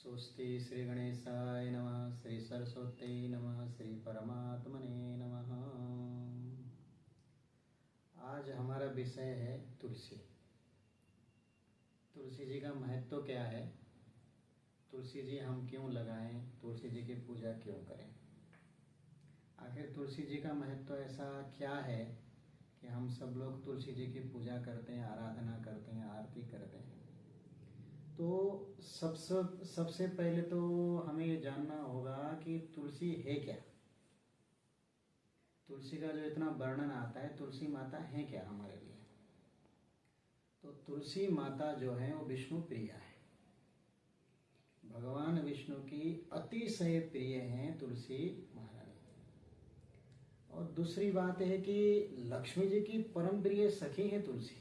स्वस्ति श्री गणेशाय नमः, श्री सरस्वती नमः, श्री परमात्मने नमः। आज हमारा विषय है तुलसी। तुलसी जी का महत्व क्या है, तुलसी जी हम क्यों लगाएं, तुलसी जी की पूजा क्यों करें। आखिर तुलसी जी का महत्व ऐसा क्या है कि हम सब लोग तुलसी जी की पूजा करते हैं, आराधना करते हैं, आरती करते हैं। तो सबसे पहले तो हमें ये जानना होगा कि तुलसी है क्या। तुलसी का जो इतना वर्णन आता है, तुलसी माता है क्या हमारे लिए। तो तुलसी माता जो है वो विष्णु प्रिया है, भगवान विष्णु की अतिशय प्रिय हैं तुलसी महारानी। और दूसरी बात है कि लक्ष्मी जी की परम प्रिय सखी है तुलसी,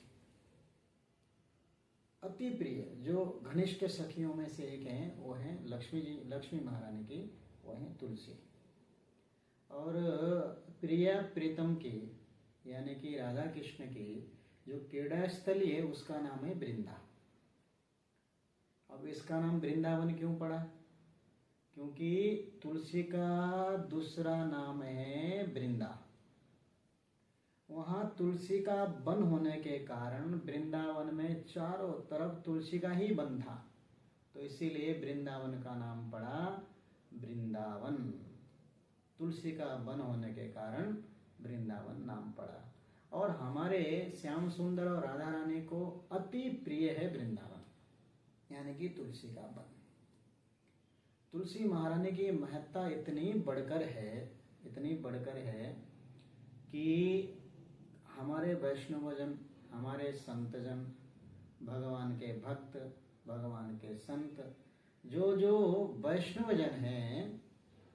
अति प्रिय। जो घनिष्ठ सखियों में से एक हैं वो हैं लक्ष्मी जी, लक्ष्मी महारानी की वो हैं तुलसी। और प्रिया प्रीतम की यानी कि राधा कृष्ण की जो क्रीड़ा स्थली है उसका नाम है वृंदा। अब इसका नाम वृंदावन क्यों पड़ा, क्योंकि तुलसी का दूसरा नाम है वृंदा। वहाँ तुलसी का वन होने के कारण वृंदावन में चारों तरफ तुलसी का ही वन था, तो इसीलिए वृंदावन का नाम पड़ा वृंदावन। तुलसी का वन होने के कारण वृंदावन नाम पड़ा। और हमारे श्याम सुंदर और राधा रानी को अति प्रिय है वृंदावन, यानी कि तुलसी का वन। तुलसी महारानी की महत्ता इतनी बढ़कर है कि हमारे वैष्णवजन, हमारे संतजन, भगवान के भक्त, भगवान के संत, जो वैष्णवजन हैं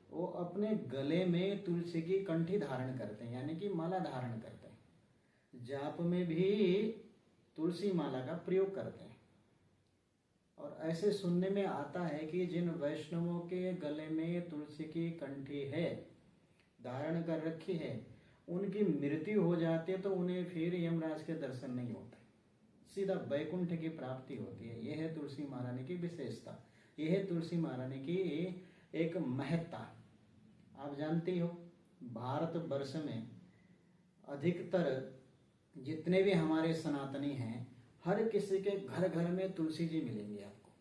वो अपने गले में तुलसी की कंठी धारण करते हैं, यानी कि माला धारण करते हैं। जाप में भी तुलसी माला का प्रयोग करते हैं। और ऐसे सुनने में आता है कि जिन वैष्णवों के गले में तुलसी की कंठी है, धारण कर रखी है, उनकी मृत्यु हो जाती है तो उन्हें फिर यमराज के दर्शन नहीं होते, सीधा वैकुंठ की प्राप्ति होती है। यह है तुलसी महारानी की विशेषता, यह है तुलसी महारानी की एक महत्ता। आप जानते हो भारत वर्ष में अधिकतर जितने भी हमारे सनातनी हैं, हर किसी के घर घर में तुलसी जी मिलेंगे आपको,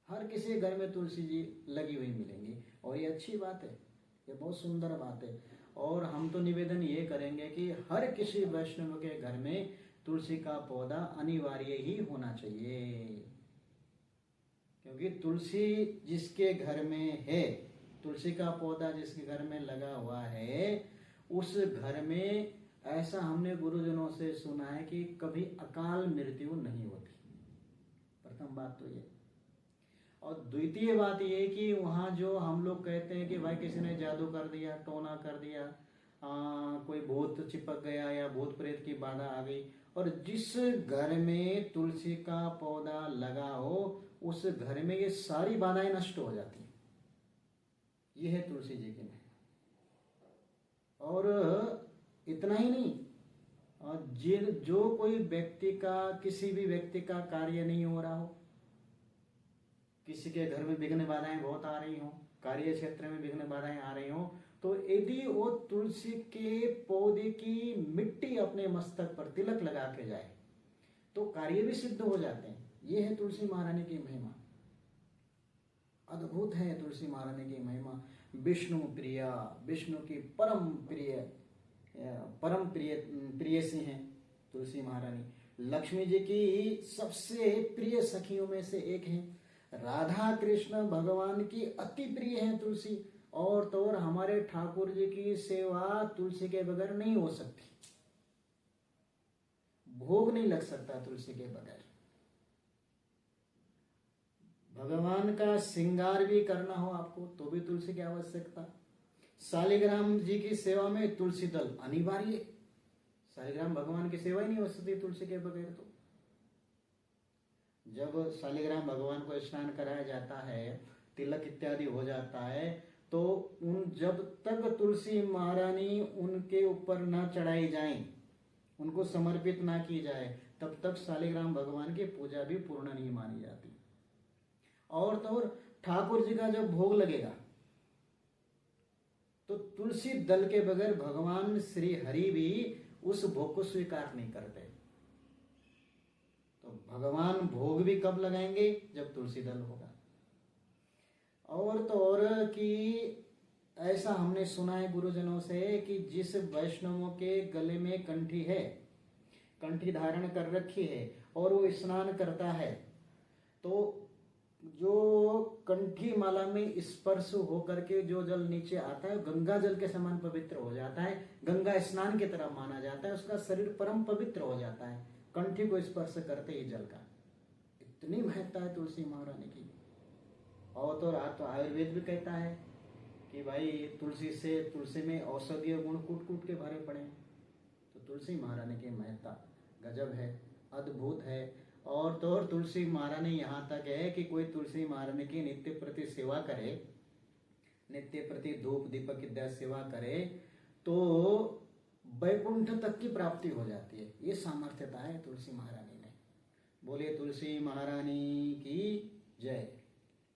हर किसी घर में तुलसी जी लगी हुई मिलेंगी। और ये अच्छी बात है, ये बहुत सुंदर बात है। और हम तो निवेदन ये करेंगे कि हर किसी वैष्णव के घर में तुलसी का पौधा अनिवार्य ही होना चाहिए, क्योंकि तुलसी जिसके घर में है, तुलसी का पौधा जिसके घर में लगा हुआ है, उस घर में ऐसा हमने गुरुजनों से सुना है कि कभी अकाल मृत्यु नहीं होती। प्रथम बात तो ये। और द्वितीय बात ये कि वहाँ जो हम लोग कहते हैं कि भाई किसी ने जादू कर दिया, टोना कर दिया, कोई भूत चिपक गया या भूत प्रेत की बाधा आ गई, और जिस घर में तुलसी का पौधा लगा हो उस घर में ये सारी बाधाएं नष्ट हो जाती हैं। ये है तुलसी जी की महिमा। और इतना ही नहीं, और जो कोई व्यक्ति का, किसी भी व्यक्ति का कार्य नहीं हो रहा हो, किसी के घर में विघ्न बाधाएं बहुत आ रही हो, कार्य क्षेत्र में विघ्न बाधाएं आ रही हो, तो यदि वो तुलसी के पौधे की मिट्टी अपने मस्तक पर तिलक लगा के जाए तो कार्य भी सिद्ध हो जाते हैं। ये है तुलसी महारानी की महिमा, अद्भुत है तुलसी महारानी की महिमा। विष्णु प्रिया, विष्णु की परम प्रिय सी हैं तुलसी महारानी। लक्ष्मी जी की सबसे प्रिय सखियों में से एक हैं। राधा कृष्ण भगवान की अति प्रिय है तुलसी। और तो और हमारे ठाकुर जी की सेवा तुलसी के बगैर नहीं हो सकती, भोग नहीं लग सकता तुलसी के बगैर। भगवान का श्रृंगार भी करना हो आपको तो भी तुलसी की आवश्यकता। शालिग्राम जी की सेवा में तुलसी दल अनिवार्य। शालिग्राम भगवान की सेवा ही नहीं हो सकती तुलसी के बगैर। तो जब शालिग्राम भगवान को स्नान कराया जाता है, तिलक इत्यादि हो जाता है, तो जब तक तुलसी महारानी उनके ऊपर न चढ़ाई जाए, उनको समर्पित ना की जाए, तब तक शालिग्राम भगवान की पूजा भी पूर्ण नहीं मानी जाती। और तो और ठाकुर जी का जब भोग लगेगा तो तुलसी दल के बगैर भगवान श्री हरि भी उस भोग को स्वीकार नहीं करते। तो भगवान भोग भी कब लगाएंगे? जब तुलसी दल होगा। और तो और कि ऐसा हमने सुना है गुरुजनों से कि जिस वैष्णवों के गले में कंठी है, कंठी धारण कर रखी है और वो स्नान करता है, तो जो कंठी माला में स्पर्श होकर के जो जल नीचे आता है गंगा जल के समान पवित्र हो जाता है, गंगा स्नान की तरह माना जाता है, उसका शरीर परम पवित्र हो जाता है कंठी को स्पर्श करते ही जल का। इतनी महत्ता है तुलसी महारानी की। और तो आयुर्वेद भी कहता है कि भाई तुलसी में औषधीय गुण कूट कूट के भरे पड़े हैं। तो तुलसी महारानी की महत्ता गजब है, अद्भुत है। और तो और तुलसी महारानी यहाँ तक है कि कोई तुलसी महारानी की नित्य प्रति सेवा करे, नित्य प्रति धूप दीपक की सेवा करे तो वैकुंठ तक की प्राप्ति हो जाती है। ये सामर्थ्यता है तुलसी महारानी में। बोलिए तुलसी महारानी की जय।